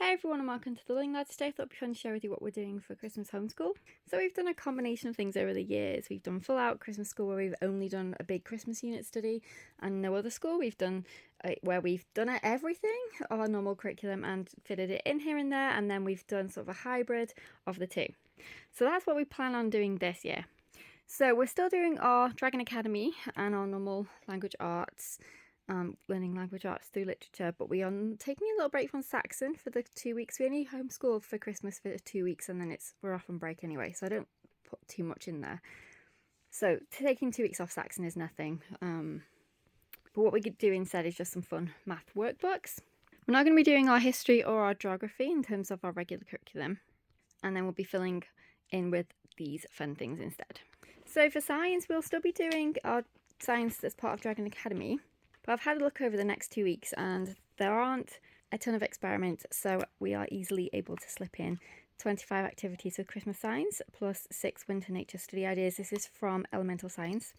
Hey everyone, and welcome to the Learning Lads. Today I thought it'd be fun to share with you what we're doing for Christmas homeschool. So we've done a combination of things over the years. We've done full out Christmas school where we've only done a big Christmas unit study and no other school. We've done where we've done everything, our normal curriculum, and fitted it in here and there, and then we've done sort of a hybrid of the two. So that's what we plan on doing this year. So we're still doing our Dragon Academy and our normal language arts, learning language arts through literature, but we are taking a little break from Saxon for the 2 weeks. We only homeschool for Christmas for 2 weeks and then we're off on break anyway, so I don't put too much in there. So taking 2 weeks off Saxon is nothing. But what we could do instead is just some fun math workbooks. We're not going to be doing our history or our geography in terms of our regular curriculum, and then we'll be filling in with these fun things instead. So for science, we'll still be doing our science as part of Dragon Academy, but I've had a look over the next 2 weeks and there aren't a ton of experiments, so we are easily able to slip in 25 activities of Christmas science plus 6 winter nature study ideas. This is from Elemental Science.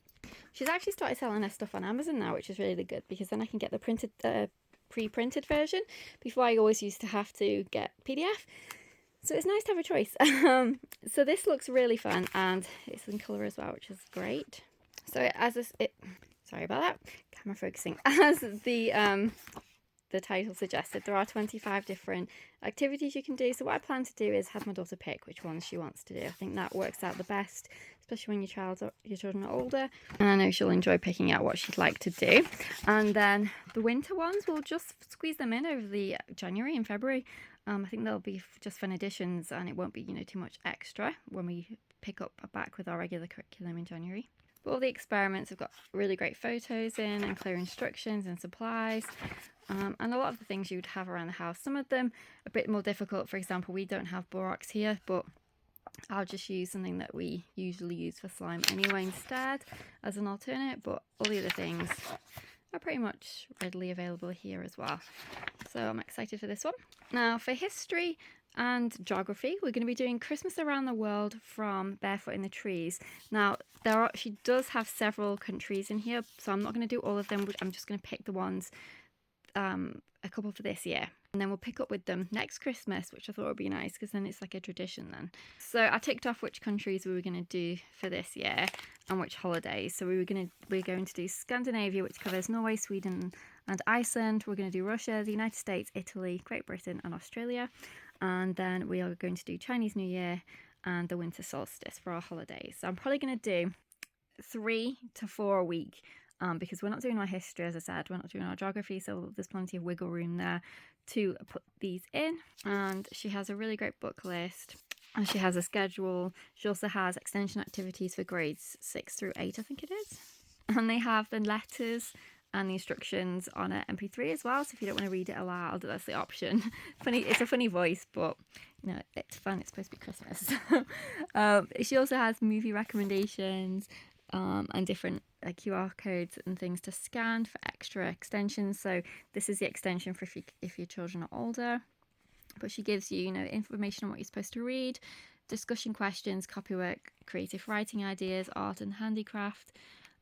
She's actually started selling her stuff on Amazon now, which is really good because then I can get the pre-printed version before I always used to have to get PDF. So it's nice to have a choice. So this looks really fun and it's in colour as well, which is great. So sorry about that, camera focusing. As the title suggested, there are 25 different activities you can do. So what I plan to do is have my daughter pick which ones she wants to do. I think that works out the best, especially when your children are older. And I know she'll enjoy picking out what she'd like to do. And then the winter ones, we'll just squeeze them in over the January and February. I think they'll be just fun additions and it won't be, too much extra when we pick up back with our regular curriculum in January. But all the experiments have got really great photos in and clear instructions and supplies. And a lot of the things you'd have around the house. Some of them a bit more difficult. For example, we don't have borax here, but I'll just use something that we usually use for slime anyway instead as an alternate. But all the other things are pretty much readily available here as well. So I'm excited for this one. Now for history and geography, we're going to be doing Christmas Around the World from Barefoot in the Trees. Now she does have several countries in here, so I'm not going to do all of them. I'm just going to pick the ones, a couple for this year, and then we'll pick up with them next Christmas, which I thought would be nice because then it's like a tradition then. So I ticked off which countries we were going to do for this year and which holidays. So we're going to do Scandinavia, which covers Norway, Sweden and Iceland. We're going to do Russia, the United States, Italy, Great Britain and Australia. And then we are going to do Chinese New Year and the winter solstice for our holidays. So I'm probably going to do 3 to 4 a week because we're not doing our history, as I said, we're not doing our geography, so there's plenty of wiggle room there to put these in. And she has a really great book list and she has a schedule. She also has extension activities for grades 6 through 8, I think it is. And they have the letters and the instructions on an MP3 as well, so if you don't want to read it aloud, that's the option. It's a funny voice, but it's fun. It's supposed to be Christmas. She also has movie recommendations and different QR codes and things to scan for extra extensions. So this is the extension for if your children are older, but she gives you information on what you're supposed to read, discussion questions, copywork, creative writing ideas, art and handicraft,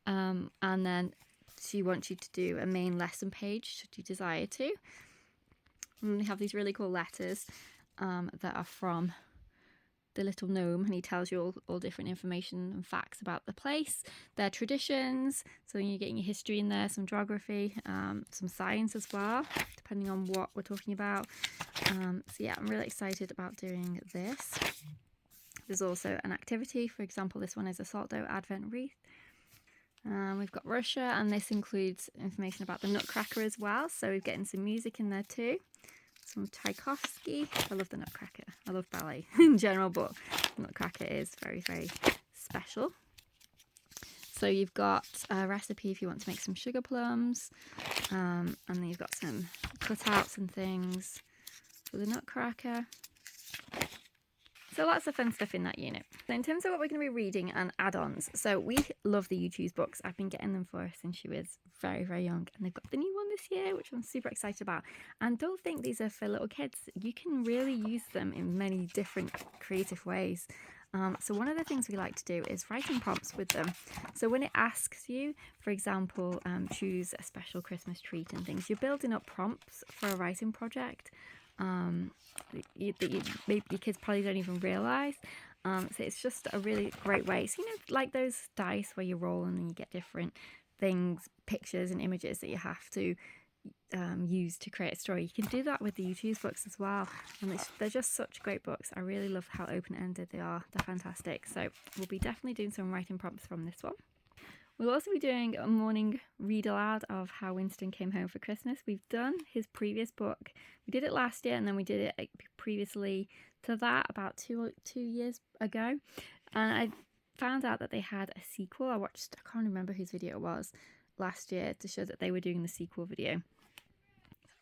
and then she wants you to do a main lesson page should you desire to. And they have these really cool letters that are from the little gnome, and he tells you all different information and facts about the place, their traditions. So you're getting your history in there, some geography, some science as well, depending on what we're talking about. So yeah, I'm really excited about doing this. There's also an activity. For example, this one is a salt dough advent wreath. We've got Russia, and this includes information about the Nutcracker as well. So we're getting some music in there too. Some Tchaikovsky. I love the Nutcracker. I love ballet in general, but Nutcracker is very, very special. So you've got a recipe if you want to make some sugar plums. And then you've got some cutouts and things for the Nutcracker. So lots of fun stuff in that unit. So in terms of what we're going to be reading and add-ons, so we love the YouTube's books. I've been getting them for her since she was very, very young. And they've got the new one this year, which I'm super excited about. And don't think these are for little kids. You can really use them in many different creative ways. So one of the things we like to do is writing prompts with them. So when it asks you, for example, choose a special Christmas treat and things, you're building up prompts for a writing project. that maybe your kids probably don't even realise. So it's just a really great way. So, like those dice where you roll and then you get different things, pictures and images that you have to use to create a story. You can do that with the YouTube's books as well, and they're just such great books. I really love how open-ended they are. They're fantastic. So we'll be definitely doing some writing prompts from this one. We'll also be doing a morning read aloud of How Winston Came Home for Christmas. We've done his previous book. We did it last year, and then we did it previously to that about two years ago. And I found out that they had a sequel. I can't remember whose video it was last year, to show that they were doing the sequel video.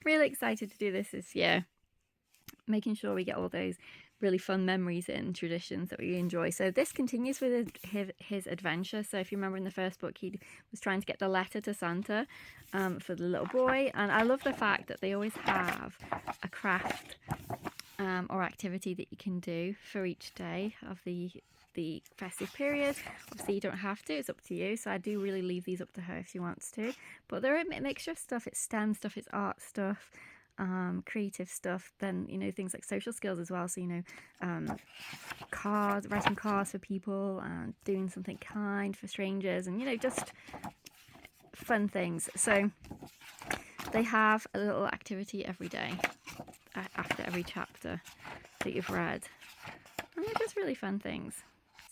Really excited to do this year, making sure we get all those really fun memories and traditions that we enjoy. So this continues with his adventure. So if you remember in the first book, he was trying to get the letter to Santa for the little boy, and I love the fact that they always have a craft or activity that you can do for each day of the festive period. Obviously you don't have to, it's up to you, so I do really leave these up to her if she wants to, but they're a mixture of stuff. It's STEM stuff, it's art stuff, creative stuff, then things like social skills as well, so writing cards for people and doing something kind for strangers, and just fun things. So they have a little activity every day after every chapter that you've read, and they're just really fun things.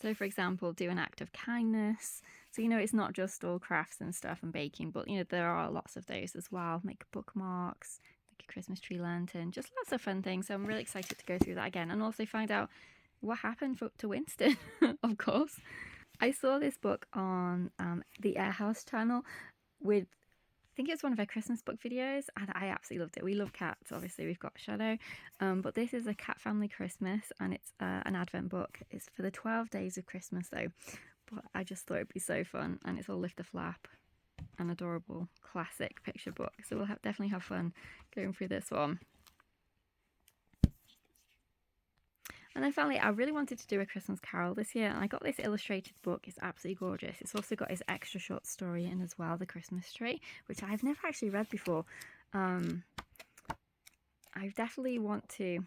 So for example, do an act of kindness. So it's not just all crafts and stuff and baking, but there are lots of those as well. Make bookmarks, make a Christmas tree lantern, just lots of fun things. So I'm really excited to go through that again, and also find out what happened to Winston. Of course, I saw this book on the Air House channel with, I think it's one of her Christmas book videos, and I absolutely loved it. We love cats, obviously. We've got Shadow, but this is a Cat Family Christmas, and it's an Advent book. It's for the 12 days of Christmas though, but I just thought it'd be so fun, and it's all lift the flap, an adorable classic picture book. So we'll definitely have fun going through this one. And then finally, I really wanted to do a Christmas Carol this year, and I got this illustrated book. It's absolutely gorgeous. It's also got his extra short story in as well, The Christmas Tree, which I've never actually read before. I definitely want to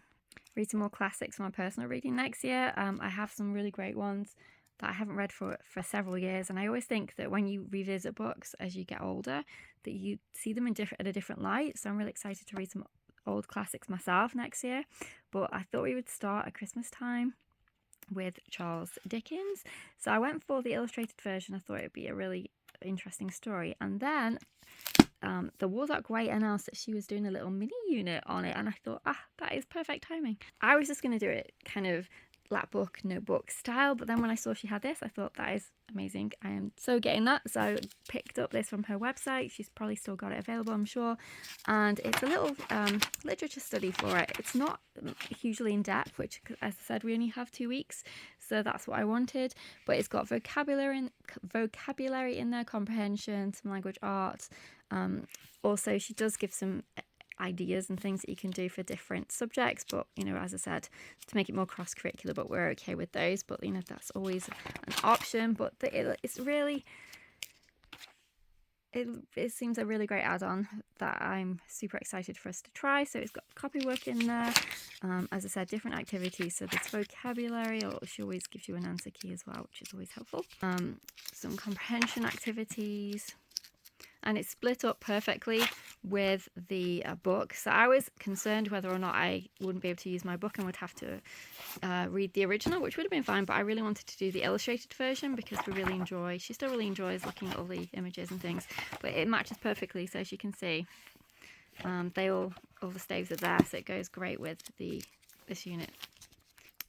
read some more classics for my personal reading next year. I have some really great ones that I haven't read for several years, and I always think that when you revisit books as you get older, that you see them at a different light. So I'm really excited to read some old classics myself next year, but I thought we would start at Christmas time with Charles Dickens. So I went for the illustrated version. I thought it'd be a really interesting story, and then the Wardock Way announced that she was doing a little mini unit on it, and I thought, that is perfect timing. I was just going to do it kind of lap book, notebook style, but then when I saw she had this, I thought that is amazing. I am so getting that. So I picked up this from her website. She's probably still got it available, I'm sure, and it's a little literature study for it. It's not hugely in depth, which, as I said, we only have 2 weeks, so that's what I wanted, but it's got vocabulary in there, comprehension, some language arts. Also she does give some ideas and things that you can do for different subjects, but as I said, to make it more cross-curricular, but we're okay with those, but that's always an option. But it's really, it seems a really great add-on that I'm super excited for us to try. So it's got copywork in there, as I said, different activities. So there's vocabulary, or she always gives you an answer key as well, which is always helpful. Some comprehension activities, and it's split up perfectly with the book. So I was concerned whether or not I wouldn't be able to use my book and would have to read the original, which would have been fine, but I really wanted to do the illustrated version because she still really enjoys looking at all the images and things, but it matches perfectly. So as you can see, all the staves are there, so it goes great with this unit.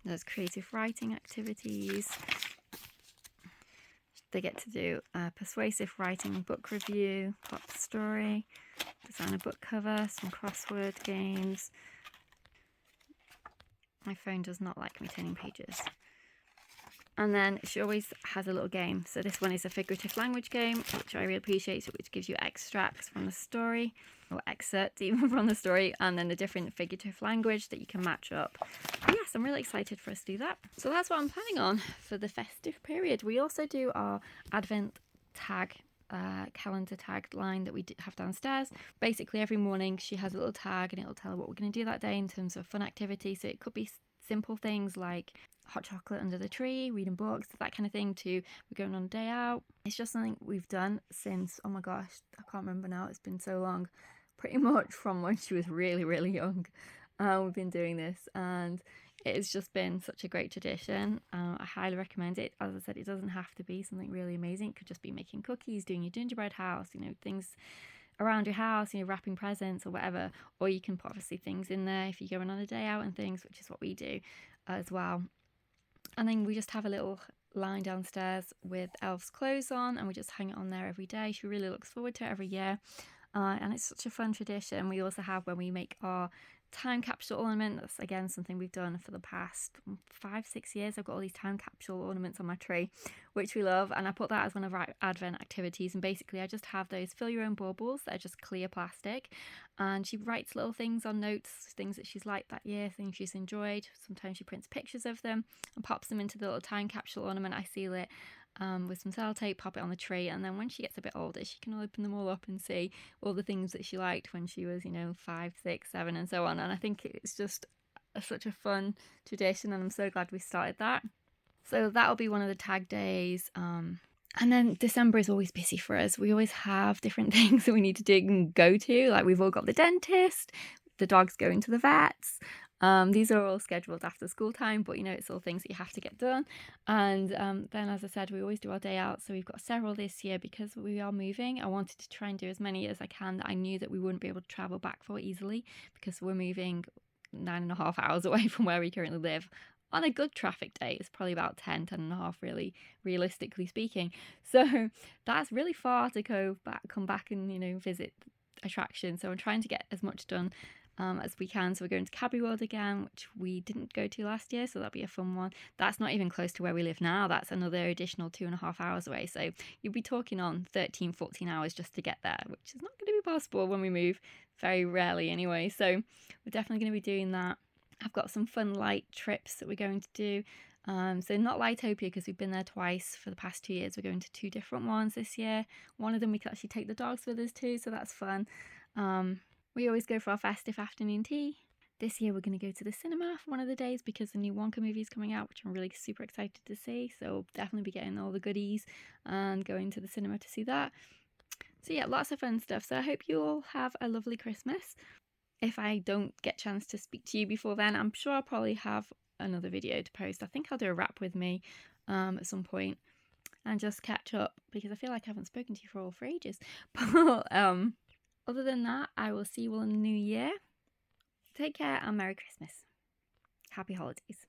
There's creative writing activities. They get to do a persuasive writing book review, plot the story, design a book cover, some crossword games. My phone does not like me turning pages. And then she always has a little game. So this one is a figurative language game, which I really appreciate, which gives you extracts from the story, or excerpts even from the story, and then the different figurative language that you can match up. But yes, I'm really excited for us to do that. So that's what I'm planning on for the festive period. We also do our Advent tag calendar tag line that we have downstairs. Basically every morning she has a little tag and it'll tell her what we're going to do that day in terms of fun activity. So it could be simple things like hot chocolate under the tree, reading books, that kind of thing, to we're going on a day out. It's just something we've done since, oh my gosh, I can't remember now, it's been so long, pretty much from when she was really, really young. We've been doing this and it's just been such a great tradition. I highly recommend it. As I said, it doesn't have to be something really amazing. It could just be making cookies, doing your gingerbread house, things around your house, wrapping presents or whatever. Or you can put obviously things in there if you're going on a day out and things, which is what we do as well. And then we just have a little line downstairs with Elf's clothes on and we just hang it on there every day. She really looks forward to it every year. And it's such a fun tradition. We also have when we make our time capsule ornament. That's again something we've done for the past 5-6 years. I've got all these time capsule ornaments on my tree, which we love, and I put that as one of our advent activities. And basically I just have those fill your own baubles that are just clear plastic, and she writes little things on notes, things that she's liked that year, things she's enjoyed. Sometimes she prints pictures of them and pops them into the little time capsule ornament. I seal it with some sellotape, pop it on the tree, and then when she gets a bit older she can open them all up and see all the things that she liked when she was 5, 6, 7 and so on. And I think it's just such a fun tradition and I'm so glad we started that. So that'll be one of the tag days. And then December is always busy for us. We always have different things that we need to do and go to. Like we've all got the dentist, the dog's going to the vets. These are all scheduled after school time, but it's all things that you have to get done. And then, as I said, we always do our day out. So we've got several this year because we are moving. I wanted to try and do as many as I can that I knew that we wouldn't be able to travel back for easily, because we're moving 9.5 hours away from where we currently live. On a good traffic day, it's probably about 10.5, really, realistically speaking. So that's really far to come back and visit attractions. So I'm trying to get as much done as we can. So we're going to Cabby World again, which we didn't go to last year, so that'll be a fun one. That's not even close to where we live now. That's another additional 2.5 hours away, so you'll be talking on 13-14 hours just to get there, which is not going to be possible when we move, very rarely anyway. So we're definitely going to be doing that. I've got some fun light trips that we're going to do. So not Lightopia, because we've been there twice for the past 2 years. We're going to 2 different ones this year. One of them we can actually take the dogs with us too, so that's fun. We always go for our festive afternoon tea. This year we're going to go to the cinema for one of the days because the new Wonka movie is coming out, which I'm really super excited to see. So definitely be getting all the goodies and going to the cinema to see that. So yeah, lots of fun stuff. So I hope you all have a lovely Christmas. If I don't get a chance to speak to you before then, I'm sure I'll probably have another video to post. I think I'll do a wrap with me at some point and just catch up, because I feel like I haven't spoken to you for ages. But other than that, I will see you all in the new year. Take care and Merry Christmas. Happy holidays.